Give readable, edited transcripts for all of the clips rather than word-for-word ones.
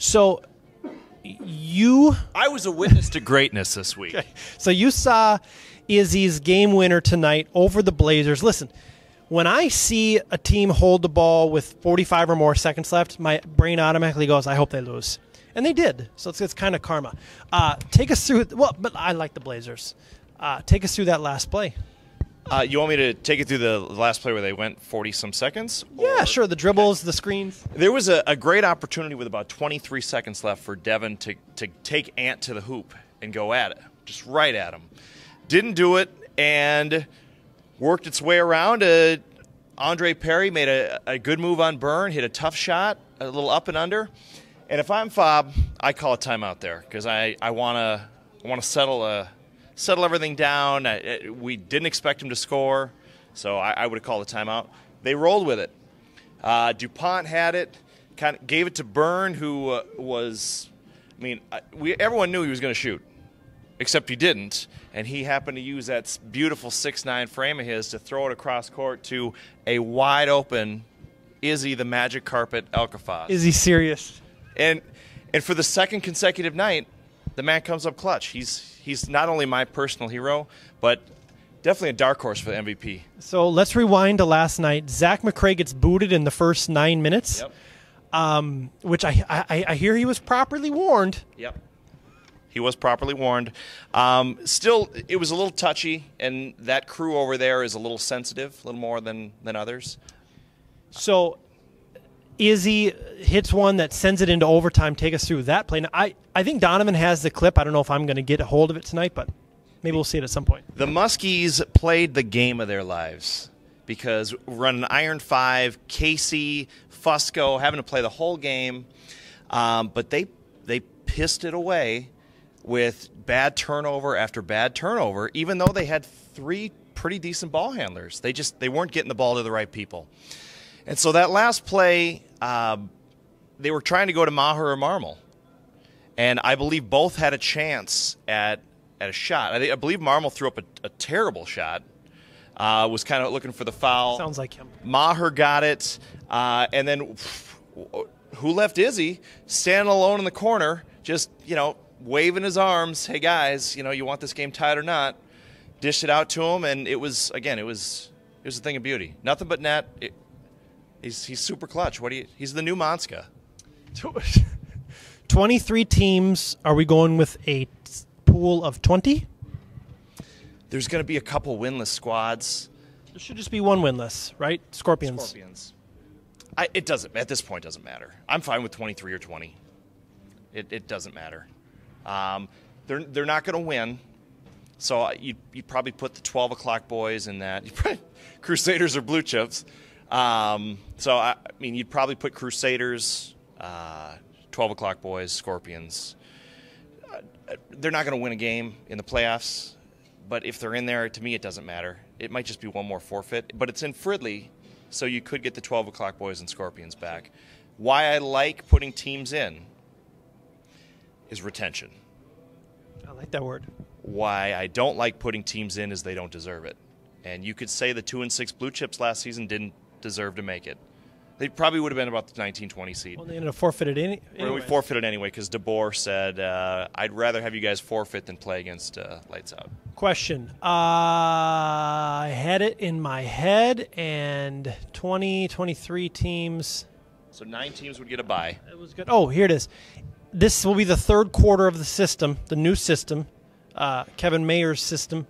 So I was a witness to greatness this week. Okay. So you saw Izzy's game winner tonight over the Blazers. Listen, when I see a team hold the ball with 45 or more seconds left, my brain automatically goes, I hope they lose. And they did. So it's kind of karma. Take us through, but I like the Blazers. Take us through that last play. You want me to take it through the last play where they went 40-some seconds? Yeah, sure. The dribbles, the screens. There was a great opportunity with about 23 seconds left for Devin to take Ant to the hoop and go at it, just right at him. Didn't do it and worked its way around. Andre Perry made a good move on Byrne, hit a tough shot, a little up and under. And if I'm Fob, I call a timeout there because I want to settle everything down. We didn't expect him to score, so I would have called a timeout. They rolled with it. DuPont had it, kind of gave it to Byrne, who everyone knew he was going to shoot, except he didn't, and he happened to use that beautiful 6'9" frame of his to throw it across court to a wide-open Izzy, the magic carpet, Elkaffas. Is he serious? And for the second consecutive night, the man comes up clutch. He's not only my personal hero, but definitely a dark horse for the MVP. So let's rewind to last night. Zach McRae gets booted in the first 9 minutes, which I hear he was properly warned. Yep. He was properly warned. Still, it was a little touchy, and that crew over there is a little sensitive, a little more than others. So Izzy hits one that sends it into overtime. Take us through that play. Now, I think Donovan has the clip. I don't know if I'm going to get a hold of it tonight, but maybe we'll see it at some point. The Muskies played the game of their lives because running iron 5, Casey, Fusco, having to play the whole game. But they pissed it away with bad turnover after bad turnover, even though they had 3 pretty decent ball handlers. They weren't getting the ball to the right people. And so that last play, they were trying to go to Maher or Marmol. And I believe both had a chance at a shot. I believe Marmol threw up a terrible shot, was kind of looking for the foul. Sounds like him. Maher got it. And then who left Izzy standing alone in the corner, just, waving his arms. Hey, guys, you want this game tied or not? Dished it out to him, and it was a thing of beauty. Nothing but net. He's super clutch. He's the new Monska. 23 teams. Are we going with a pool of 20? There's going to be a couple winless squads. There should just be one winless, right? Scorpions. It doesn't. At this point, doesn't matter. I'm fine with 23 or 20. It doesn't matter. They're not going to win. So you'd probably put the 12 o'clock boys in that. Crusaders or Blue Chips. You'd probably put Crusaders, 12 o'clock boys, Scorpions. They're not going to win a game in the playoffs, but if they're in there, to me, it doesn't matter. It might just be one more forfeit, but it's in Fridley, so you could get the 12 o'clock boys and Scorpions back. Why I like putting teams in is retention. I like that word. Why I don't like putting teams in is they don't deserve it. And you could say the 2-6 Blue Chips last season didn't deserve to make it. They probably would have been about the 19-20 seed. Well, they ended up forfeited anyway. We forfeited anyway because DeBoer said, I'd rather have you guys forfeit than play against Lights Out. Question. I had it in my head, and 23 teams. So 9 teams would get a bye. It was good. Oh, here it is. This will be the third quarter of the system, the new system, Kevin Mayer's system.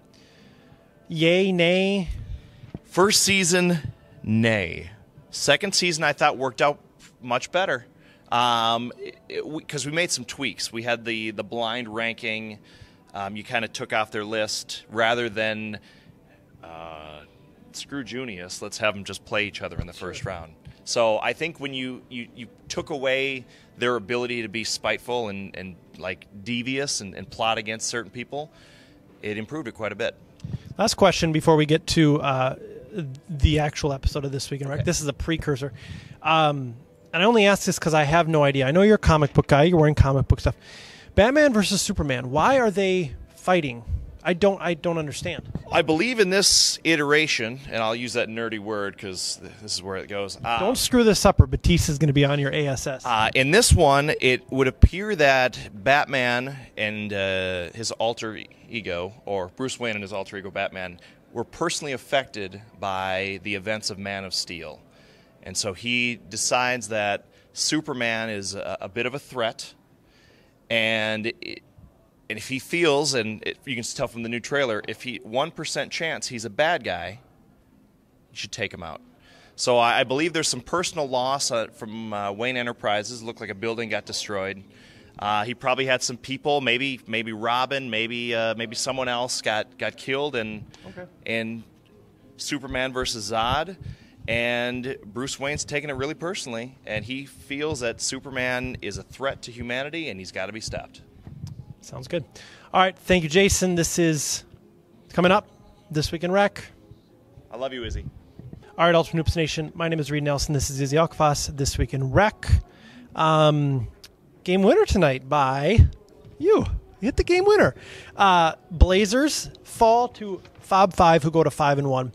Yay, nay? First season, nay. Second season, I thought worked out much better because we made some tweaks. We had the blind ranking. You kind of took off their list rather than screw Junius. Let's have them just play each other in the first round. So I think when you took away their ability to be spiteful and like devious and plot against certain people, it improved it quite a bit. Last question before we get to the actual episode of This Week in Rec. Okay. This is a precursor. And I only ask this because I have no idea. I know you're a comic book guy. You're wearing comic book stuff. Batman versus Superman. Why are they fighting? I don't understand. I believe in this iteration, and I'll use that nerdy word because this is where it goes. Don't screw this up, or Batista is going to be on your ASS. In this one, it would appear that Batman and his alter ego, or Bruce Wayne and his alter ego Batman, were personally affected by the events of Man of Steel. And so he decides that Superman is a bit of a threat, and if he feels, and you can tell from the new trailer, if 1% chance he's a bad guy, you should take him out. So I believe there's some personal loss from Wayne Enterprises. It looked like a building got destroyed. He probably had some people, maybe Robin, maybe someone else got killed in Superman versus Zod. And Bruce Wayne's taking it really personally, and he feels that Superman is a threat to humanity, and he's got to be stopped. Sounds good. All right, thank you, Jason. This is coming up This Week in Rec. I love you, Izzy. All right, Ultimate Hoops Nation. My name is Reid Nelson. This is Izzy Elkaffas. This Week in Rec. Game winner tonight by you. You hit the game winner. Blazers fall to Fob 5, who go to 5-1.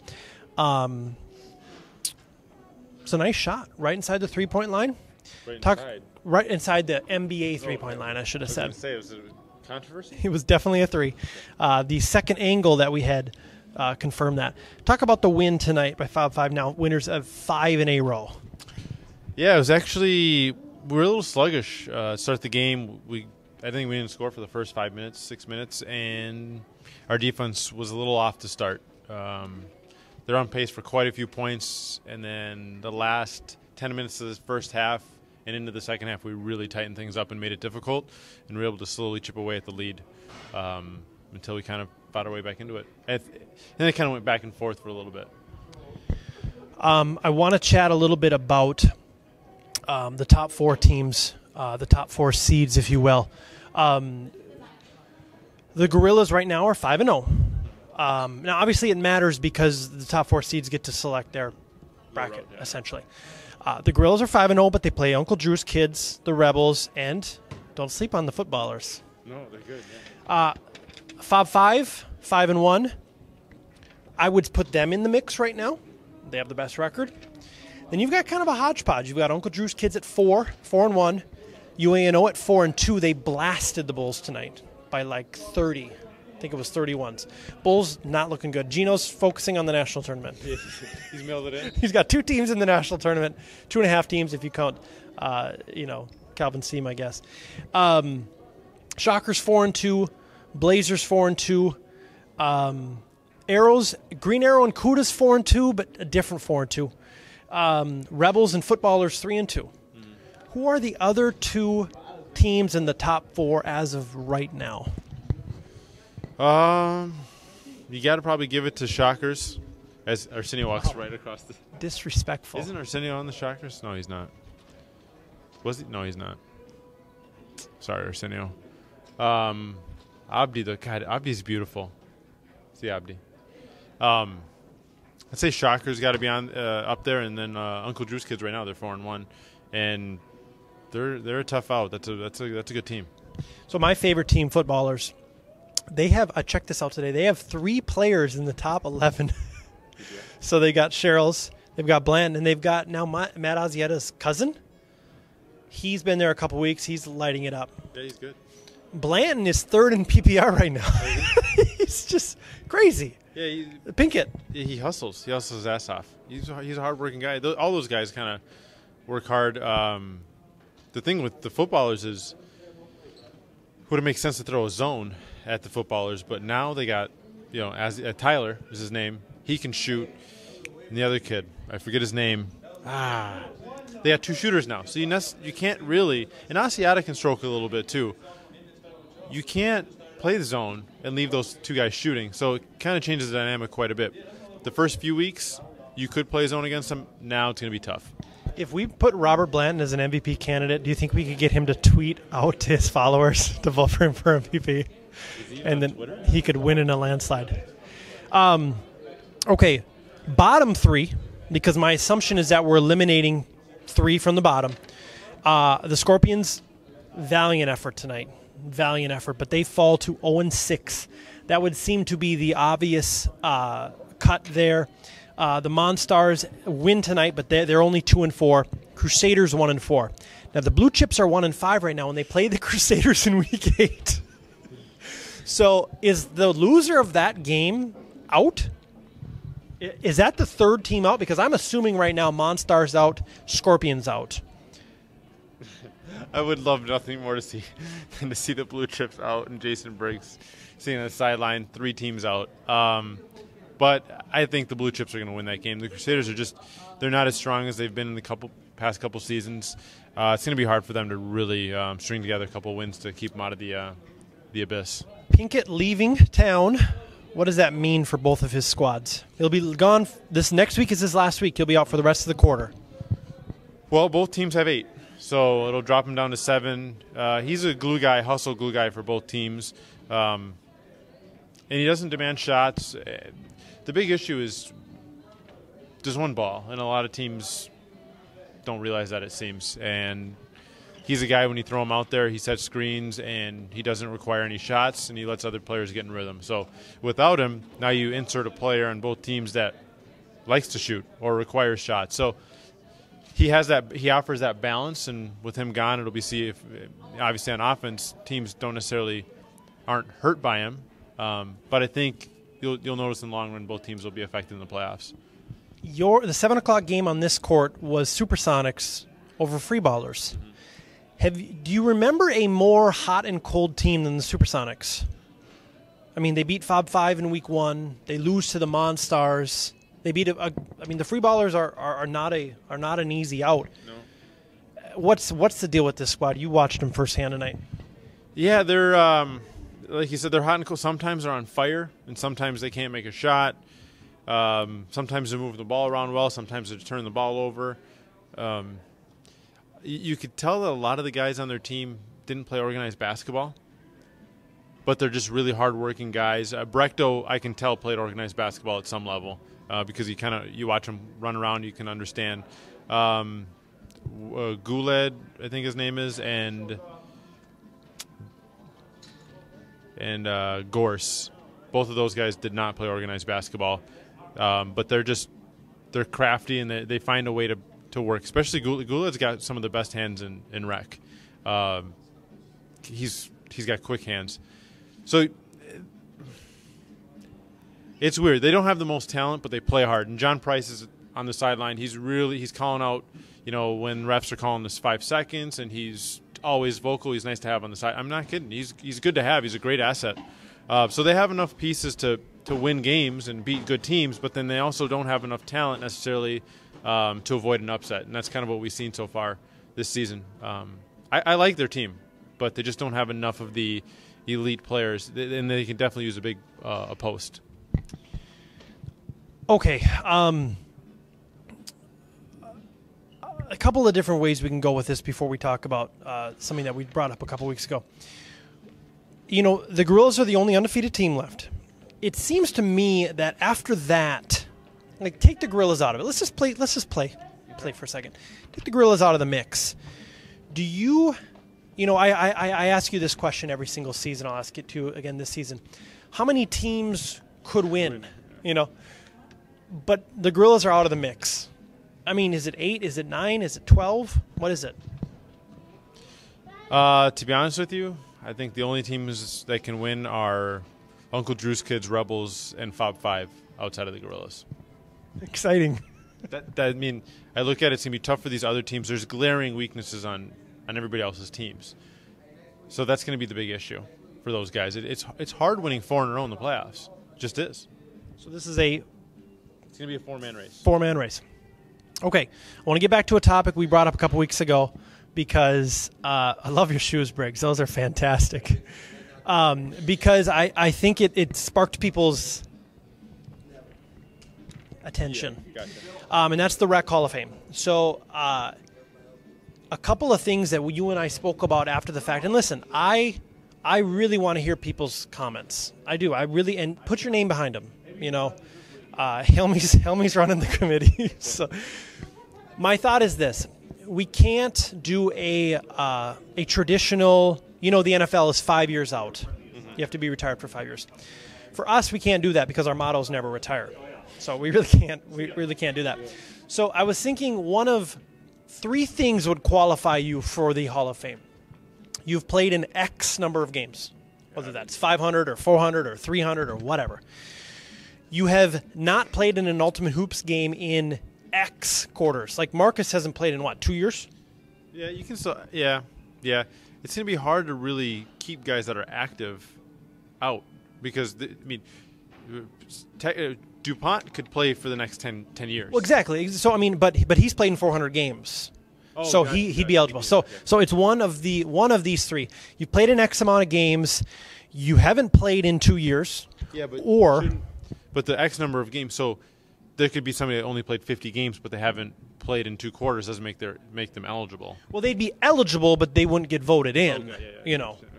It's a nice shot right inside the three-point line. Right inside the NBA three-point line, I should have said. Say, was it controversy? It was definitely a three. The second angle that we had confirmed that. Talk about the win tonight by Fob 5. Now winners of 5 in a row. Yeah, it was actually, we were a little sluggish start the game. I think we didn't score for the first 5 minutes, 6 minutes, and our defense was a little off to start. They're on pace for quite a few points, and then the last 10 minutes of the first half and into the second half, we really tightened things up and made it difficult, and we were able to slowly chip away at the lead until we kind of fought our way back into it. And then it kind of went back and forth for a little bit. I want to chat a little bit about the top 4 teams, the top 4 seeds, if you will. The Gorillas right now are 5-0. Now, obviously, it matters because the top 4 seeds get to select their bracket, essentially. The Gorillas are 5-0, but they play Uncle Drew's kids, the Rebels, and don't sleep on the footballers. No, they're good. Yeah. Fob 5, 5-1. I would put them in the mix right now. They have the best record. Then you've got kind of a hodgepodge. You've got Uncle Drew's kids at 4-1. UANO at 4-2. They blasted the Bulls tonight by like 30. I think it was 31s. Bulls not looking good. Gino's focusing on the national tournament. He's mailed it in. He's got 2 teams in the national tournament, 2.5 teams if you count, Calvin Seam, I guess. Shockers 4-2, Blazers 4-2, Arrows, Green Arrow and Kuda's 4-2, but a different 4-2. Rebels and Footballers 3-2. Who are the other 2 teams in the top 4 as of right now? You got to probably give it to Shockers as Arsenio walks right across the... Disrespectful. Isn't Arsenio on the Shockers? No, he's not. Was he? No, he's not. Sorry, Arsenio. Abdi, Abdi's beautiful. See Abdi. I'd say Shockers got to be on up there, and then Uncle Drew's kids right now, they're 4-1, and they're a tough out. That's a good team. So my favorite team, Footballers, they have, I checked this out today, they have 3 players in the top 11. So they got Cheryl's, they've got Blanton, and they've got now Matt Ozietta's cousin. He's been there a couple weeks. He's lighting it up. Yeah, he's good. Blanton is 3rd in PPR right now. He's just crazy. Yeah, Pinkett. He hustles. He hustles his ass off. He's a hard-working guy. All those guys kind of work hard. The thing with the Footballers is, would it make sense to throw a zone at the Footballers? But now they got, as Tyler is his name. He can shoot. And the other kid, I forget his name. They got 2 shooters now. So you can't really, and Asiata can stroke a little bit too. You can't play the zone and leave those 2 guys shooting. So it kind of changes the dynamic quite a bit. The first few weeks, you could play zone against them. Now it's going to be tough. If we put Robert Blanton as an MVP candidate, do you think we could get him to tweet out to his followers to vote for him for MVP? And then Twitter? He could win in a landslide. Okay, bottom 3, because my assumption is that we're eliminating 3 from the bottom. The Scorpions, valiant effort tonight. valiant effort, but they fall to 0-6. That would seem to be the obvious cut there. The Monstars win tonight, but they're only 2-4. Crusaders 1-4. Now the Blue Chips are 1-5 right now, and they play the Crusaders in Week 8. So is the loser of that game out? Is that the third team out? Because I'm assuming right now Monstars out, Scorpions out. I would love nothing more than to see the Blue Chips out and Jason Briggs sitting on the sideline, 3 teams out. But I think the Blue Chips are going to win that game. The Crusaders they're not as strong as they've been in the past couple seasons. It's going to be hard for them to really string together a couple wins to keep them out of the abyss. Pinkett leaving town. What does that mean for both of his squads? He'll be gone. This next week is his last week. He'll be out for the rest of the quarter. Well, both teams have 8, so it'll drop him down to 7. He's a hustle glue guy for both teams, and he doesn't demand shots. The big issue is there's one ball, and a lot of teams don't realize that, it seems. And he's a guy, when you throw him out there, he sets screens, and he doesn't require any shots, and he lets other players get in rhythm. So without him, now you insert a player on both teams that likes to shoot or requires shots. So he offers that balance, and with him gone, it'll be if obviously on offense, teams aren't hurt by him. But I think you'll notice in the long run both teams will be affected in the playoffs. The 7 o'clock game on this court was Supersonics over Freeballers. Do you remember a more hot and cold team than the Supersonics? I mean, they beat Fob 5 in Week 1. They lose to the Monstars. They beat the Freeballers are not an easy out. No. What's the deal with this squad? You watched them firsthand tonight. Yeah, they're like you said, they're hot and cold. Sometimes they're on fire, and sometimes they can't make a shot. Sometimes they're moving the ball around well. Sometimes they're turning the ball over. You could tell that a lot of the guys on their team didn't play organized basketball, but they're just really hardworking guys. Brechto, I can tell, played organized basketball at some level because you watch him run around, you can understand. Guled, I think his name is, and Gorse. Both of those guys did not play organized basketball, but they're crafty, and they find a way to work. Especially Gouled's got some of the best hands in rec. He's got quick hands. So it's weird. They don't have the most talent, but they play hard. And John Price is on the sideline. He's calling out, when refs are calling this 5 seconds, and he's always vocal. He's nice to have on the side. I'm not kidding. He's good to have. He's a great asset. So they have enough pieces to win games and beat good teams, but then they also don't have enough talent necessarily to avoid an upset. And that's kind of what we've seen so far this season. I like their team, but they just don't have enough of the elite players, and they can definitely use a big a post. Okay. A couple of different ways we can go with this before we talk about something that we brought up a couple weeks ago. The Gorillas are the only undefeated team left. It seems to me that after that, take the Gorillas out of it. Let's just play for a second. Take the Gorillas out of the mix. Do you, I ask you this question every single season. I'll ask it to again this season. How many teams could win? But the Gorillas are out of the mix. I mean, is it 8? Is it 9? Is it 12? What is it? To be honest with you, I think the only teams that can win are Uncle Drew's Kids, Rebels, and Fob 5 outside of the Gorillas. Exciting. I look at it, it's going to be tough for these other teams. There's glaring weaknesses on everybody else's teams. So that's going to be the big issue for those guys. It's hard winning 4 in a row in the playoffs. It just is. So this is It's going to be a 4-man race. 4-man race. Okay. I want to get back to a topic we brought up a couple weeks ago because I love your shoes, Briggs. Those are fantastic. Because I think it sparked people's attention. Yeah, gotcha. And that's the Rec Hall of Fame. So a couple of things that you and I spoke about after the fact. And listen, I really want to hear people's comments. I do. And put your name behind them. Helmy's running the committee. So my thought is this. We can't do a traditional the NFL is 5 years out. You have to be retired for 5 years. For us, we can't do that because our motto is never retire. So we really can't. We really can't do that. So I was thinking one of 3 things would qualify you for the Hall of Fame. You've played an X number of games, whether that's 500 or 400 or 300 or whatever. You have not played in an Ultimate Hoops game in X quarters. Like Marcus hasn't played in, 2 years? Yeah, you can still. Yeah. It's going to be hard to really keep guys that are active out because, DuPont could play for the next 10 years. Well, exactly. So, but he's played in 400 games. So he'd be eligible. So it's one of these 3. You've played an X amount of games. You haven't played in 2 years. Yeah, but the X number of games. So there could be somebody that only played 50 games, but they haven't played in 2 quarters. Doesn't make them eligible. Well, they'd be eligible, but they wouldn't get voted in. Okay,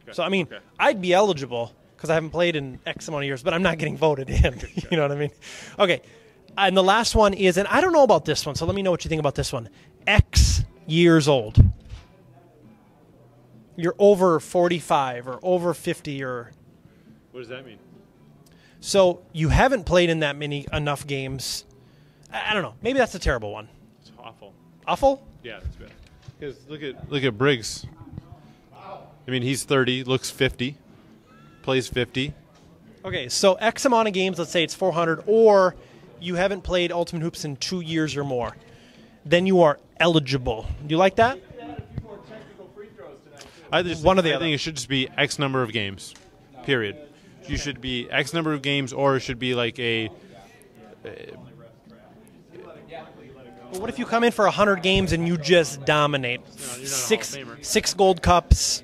Okay. So I'd be eligible because I haven't played in X amount of years, but I'm not getting voted in. You know what I mean? Okay. And the last one is, and I don't know about this one, so let me know what you think about this one. X years old. You're over 45 or over 50 or. What does that mean? So you haven't played in that enough games. I don't know. Maybe that's a terrible one. It's awful. Awful? Yeah, that's bad. Because look at Briggs. He's 30, looks 50, plays 50. Okay, so X amount of games, let's say it's 400, or you haven't played Ultimate Hoops in 2 years or more. Then you are eligible. Do you like that? I think it should just be X number of games, period. You should be X number of games, or it should be like a. Well, what if you come in for 100 games and you just dominate? Six gold cups,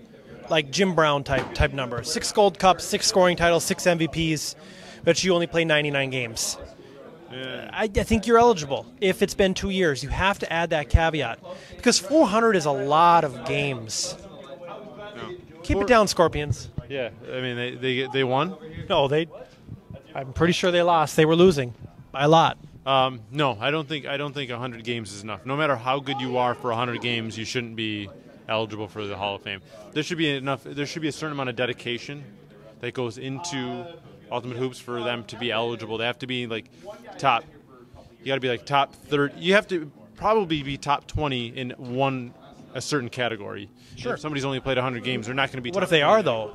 like Jim Brown type number. 6 gold cups, 6 scoring titles, 6 MVPs, but you only play 99 games. Yeah. I think you're eligible if it's been 2 years. You have to add that caveat because 400 is a lot of games. No. Keep it down, Scorpions. Yeah, they won. No, I'm pretty sure they lost. They were losing by a lot. No, I don't think 100 games is enough. No matter how good you are for 100 games, you shouldn't be eligible for the Hall of Fame. There should be a certain amount of dedication that goes into Ultimate Hoops for them to be eligible. They have to be like top. You got to be like top 30. You have to probably be top 20 in a certain category. Sure. If somebody's only played 100 games, they're not going to be. What if they are though?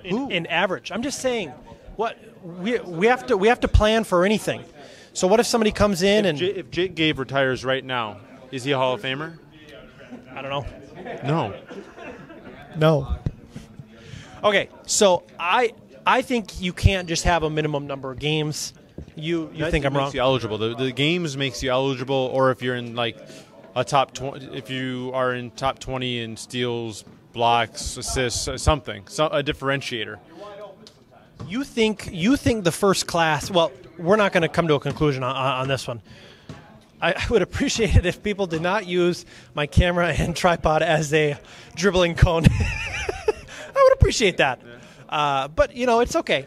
In average, I'm just saying. What we have to plan for anything. So what if somebody comes in if Jake Gabe retires right now, is he a Hall of Famer? I don't know. No. Okay, so I think you can't just have a minimum number of games. You think I'm wrong? Makes you eligible. The games makes you eligible, or if you're in like a top 20, if you are in top 20 in steals, blocks, assists, a differentiator. You think the first class? Well, we're not going to come to a conclusion on this one. I would appreciate it if people did not use my camera and tripod as a dribbling cone. I would appreciate that. But it's okay.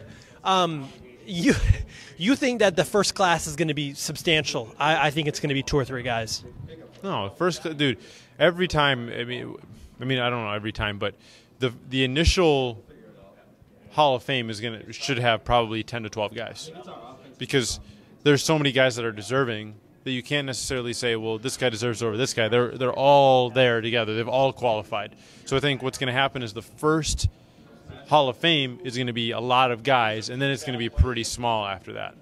You think that the first class is going to be substantial? I think it's going to be 2 or 3 guys. No, dude. Every time. I don't know every time, but the initial Hall of Fame should have probably 10 to 12 guys, because there's so many guys that are deserving that you can't necessarily say, well, this guy deserves over this guy. They're all there together. They've all qualified. So I think what's going to happen is the first Hall of Fame is going to be a lot of guys, and then it's going to be pretty small after that.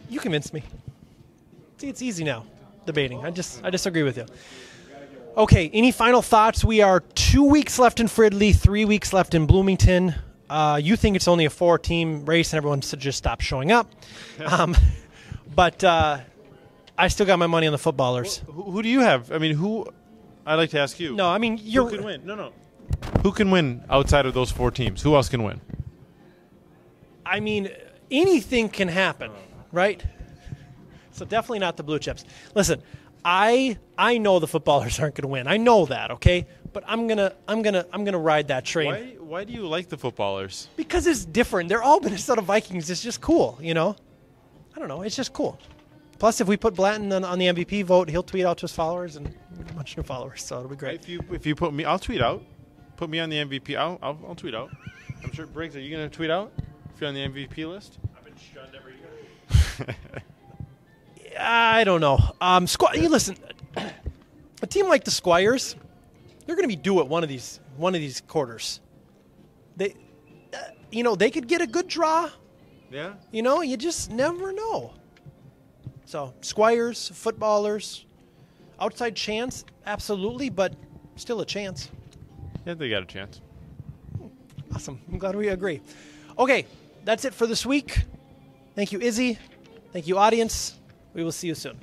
You convinced me. See, it's easy now, debating. I disagree with you. Okay, any final thoughts? We are 2 weeks left in Fridley, 3 weeks left in Bloomington. You think it's only a 4-team race and everyone should just stop showing up. But I still got my money on the footballers. Who do you have? I'd like to ask you. No, who can win? No. Who can win outside of those 4 teams? Who else can win? Anything can happen, right? So definitely not the Blue Chips. Listen, I know the footballers aren't going to win. I know that, okay? But I'm gonna ride that train. Why do you like the footballers? Because it's different. They're all Minnesota Vikings. It's just cool, I don't know. It's just cool. Plus, if we put Blanton on the MVP vote, he'll tweet out to his followers and a bunch of new followers. So it'll be great. If you put me, I'll tweet out. put me on the MVP. I'll tweet out. I'm sure. Briggs, are you going to tweet out if you're on the MVP list? I've been shunned every year. I don't know. You listen, a team like the Squires, they're going to be due at one of these quarters. They could get a good draw. Yeah. You just never know. So Squires, footballers, outside chance, absolutely, but still a chance. Yeah, they got a chance. Awesome. I'm glad we agree. Okay, that's it for this week. Thank you, Izzy. Thank you, audience. We will see you soon.